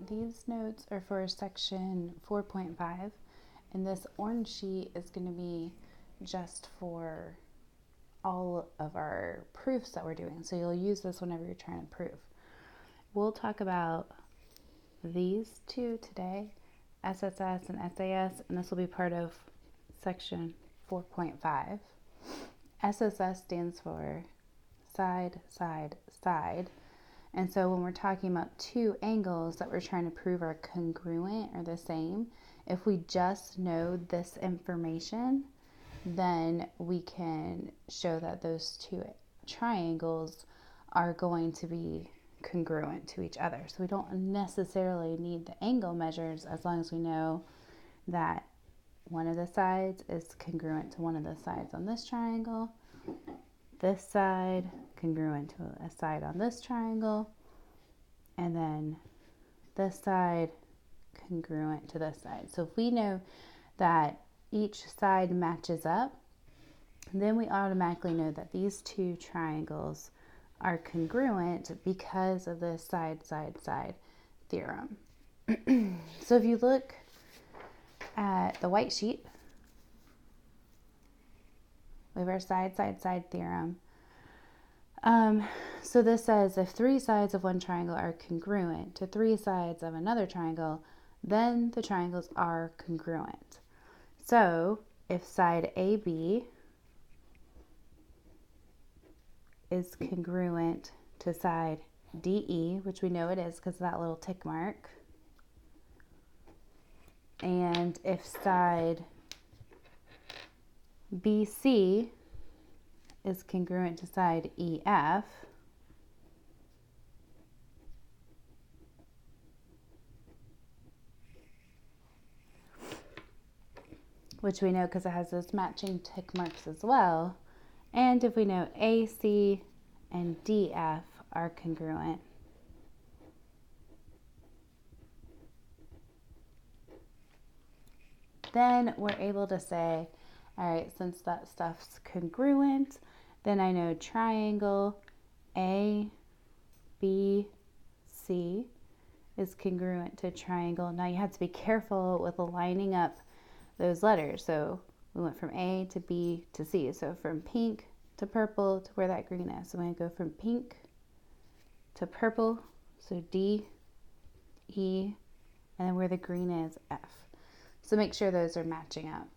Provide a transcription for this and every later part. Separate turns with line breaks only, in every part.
these notes are for section 4.5, and this orange sheet is going to be just for all of our proofs that we're doing. So you'll use this whenever you're trying to prove. We'll talk about these two today, SSS and SAS, and this will be part of section 4.5. SSS stands for side, side, side. And so when we're talking about two angles that we're trying to prove are congruent or the same, if we just know this information, then we can show that those two triangles are going to be congruent to each other. So we don't necessarily need the angle measures as long as we know that one of the sides is congruent to one of the sides on this triangle, this side congruent to a side on this triangle, and then this side congruent to this side. So if we know that each side matches up, then we automatically know that these two triangles are congruent because of the side, side, side theorem. So if you look at the white sheet, we have our side, side, side theorem. So this says if three sides of one triangle are congruent to three sides of another triangle, then the triangles are congruent. So if side AB is congruent to side DE, which we know it is because of that little tick mark, and if side BC is congruent to side EF, which we know because it has those matching tick marks as well, and if we know AC and DF are congruent, then we're able to say, all right, since that stuff's congruent, then I know triangle ABC is congruent to triangle. Now you have to be careful with lining up those letters. So we went from A to B to C. So from pink to purple to where that green is. So I'm going to go from pink to purple. So D, E, and then where the green is, F. So make sure those are matching up.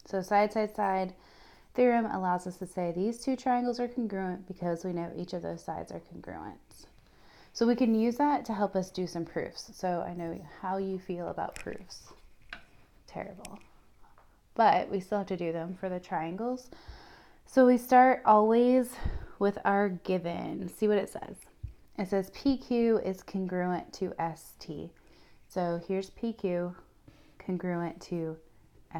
So side, side, side theorem allows us to say these two triangles are congruent because we know each of those sides are congruent. So we can use that to help us do some proofs. So I know how you feel about proofs. Terrible. But we still have to do them for the triangles. So we start always with our given. See what it says. It says PQ is congruent to ST. So here's PQ congruent to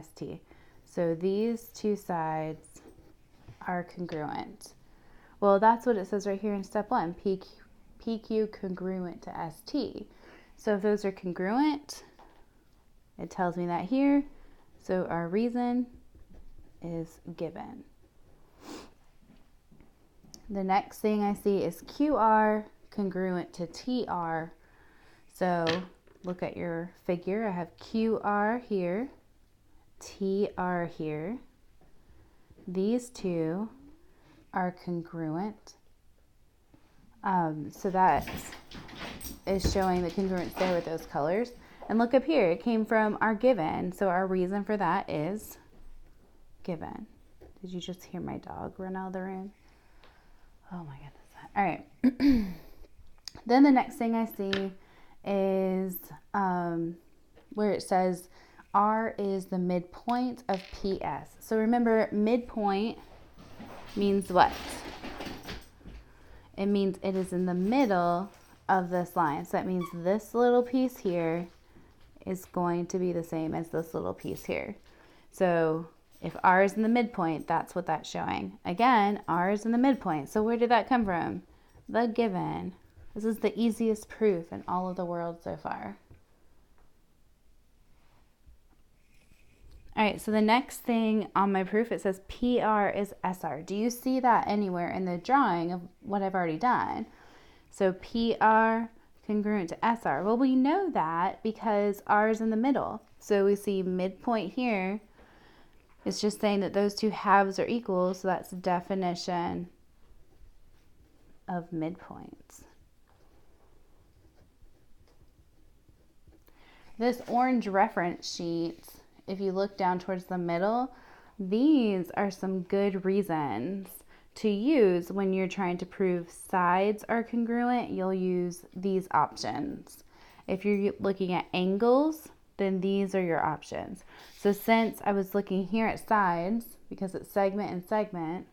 ST. So these two sides are congruent. Well, that's what it says right here in step 1, PQ congruent to ST. So if those are congruent, it tells me that here. So our reason is given. The next thing I see is QR congruent to TR. So look at your figure. I have QR here, TR here. These two are congruent. So that is showing the congruence there with those colors. And look up here, it came from our given. So our reason for that is given. Did you just hear my dog run out of the room? Oh my goodness. All right. Then the next thing I see is where it says R is the midpoint of PS. So remember, midpoint means what? It means it is in the middle of this line. So that means this little piece here is going to be the same as this little piece here. So if R is in the midpoint, that's what that's showing. Again, R is in the midpoint. So where did that come from? The given. This is the easiest proof in all of the world so far. All right, so the next thing on my proof, it says PR is SR. Do you see that anywhere in the drawing of what I've already done? So PR congruent to SR? Well, we know that because R is in the middle. So we see midpoint here. It's just saying that those two halves are equal, so that's the definition of midpoints. This orange reference sheet, if you look down towards the middle, these are some good reasons to use when you're trying to prove sides are congruent. You'll use these options. If you're looking at angles, then these are your options. So since I was looking here at sides, because it's segment and segment,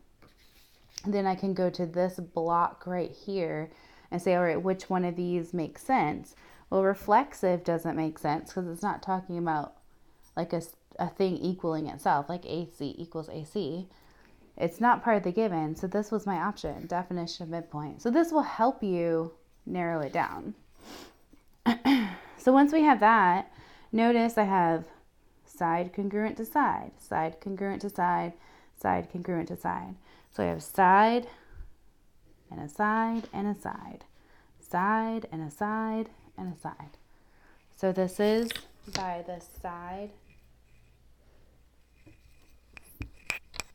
then I can go to this block right here and say, all right, which one of these makes sense? Well, reflexive doesn't make sense because it's not talking about like a thing equaling itself, like AC equals AC. It's not part of the given, so this was my option, definition of midpoint. So this will help you narrow it down. So once we have that, notice I have side congruent to side, side congruent to side, side congruent to side. So I have side and a side and a side, side and a side and a side. So this is by the side.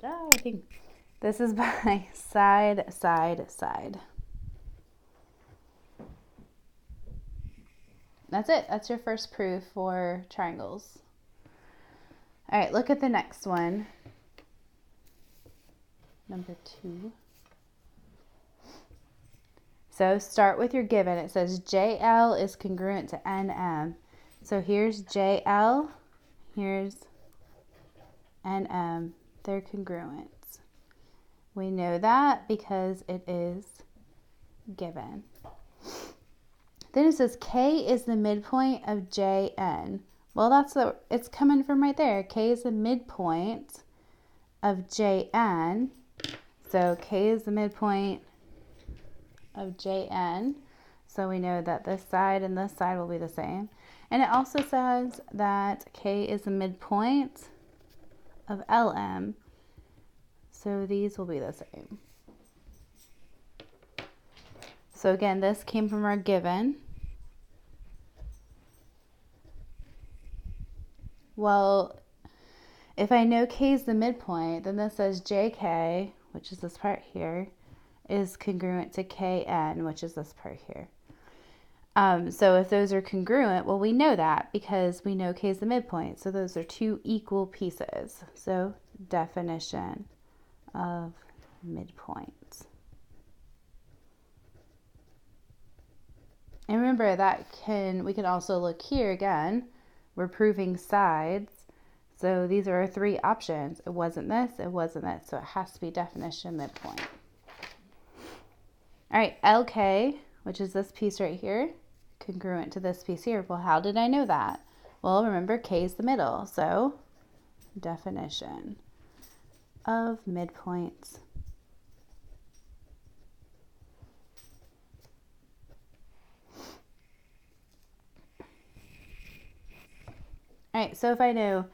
I think this is by side, side, side. That's it. That's your first proof for triangles. All right, look at the next one. Number 2. So start with your given. It says JL is congruent to NM. So here's JL, here's NM. They're congruent. We know that because it is given. Then it says K is the midpoint of JN. Well, it's coming from right there. K is the midpoint of JN. So K is the midpoint of JN. So we know that this side and this side will be the same. And it also says that K is the midpoint of LM. So these will be the same. So again, this came from our given. Well, if I know K is the midpoint, then this says JK, which is this part here, is congruent to KN, which is this part here. So if those are congruent, well, we know that because we know K is the midpoint. So those are two equal pieces. So definition of midpoint. And remember that we can also look here again. We're proving sides. So these are our 3 options. It wasn't this, it wasn't this. So it has to be definition midpoint. All right, LK, which is this piece right here, congruent to this piece here. Well, how did I know that? Well, remember K is the middle. So definition of midpoints. All right, so if I know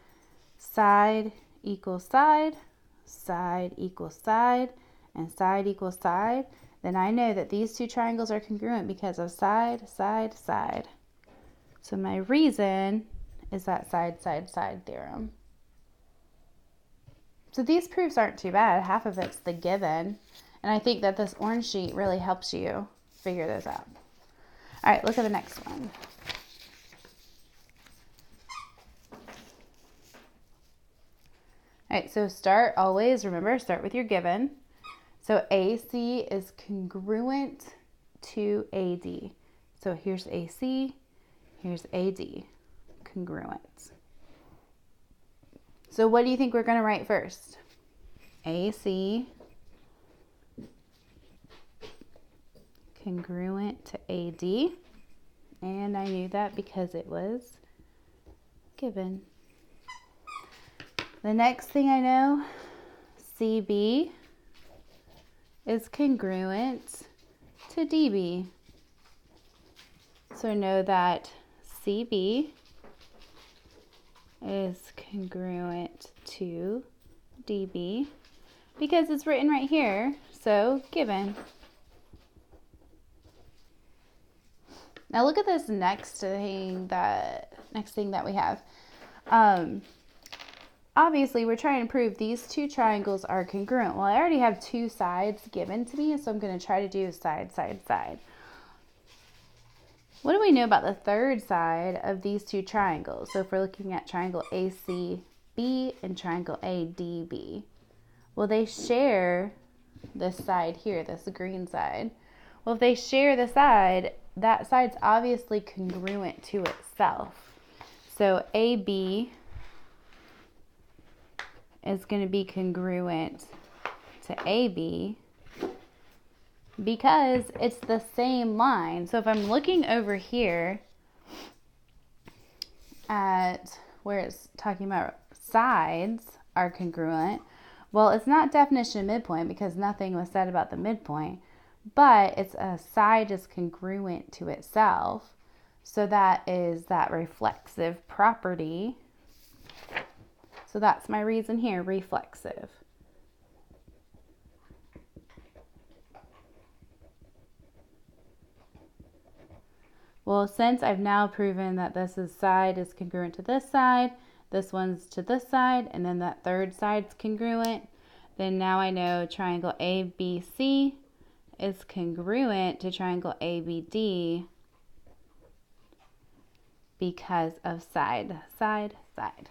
side equals side, side equals side, and side equals side, then I know that these 2 triangles are congruent because of side, side, side. So my reason is that side, side, side theorem. So these proofs aren't too bad. Half of it's the given. And I think that this orange sheet really helps you figure those out. All right, look at the next one. All right, so remember, start with your given. So AC is congruent to AD. So here's AC, here's AD, congruent. So what do you think we're going to write first? AC congruent to AD. And I knew that because it was given. The next thing I know, CB is congruent to DB. So know that CB is congruent to DB because it's written right here, so given. Now look at this next thing that we have. Obviously, we're trying to prove these two triangles are congruent. Well, I already have two sides given to me, so I'm going to try to do side, side, side. What do we know about the third side of these two triangles? So if we're looking at triangle ACB and triangle ADB, well, they share this side here, this green side. Well, if they share the side, that side's obviously congruent to itself. So AB is going to be congruent to AB because it's the same line. So if I'm looking over here at where it's talking about sides are congruent, well, it's not definition of midpoint because nothing was said about the midpoint, but it's a side is congruent to itself. So that is that reflexive property. So that's my reason here, reflexive. Well, since I've now proven that this side is congruent to this side, this one's to this side, and then that third side's congruent, then now I know triangle ABC is congruent to triangle ABD because of side, side, side.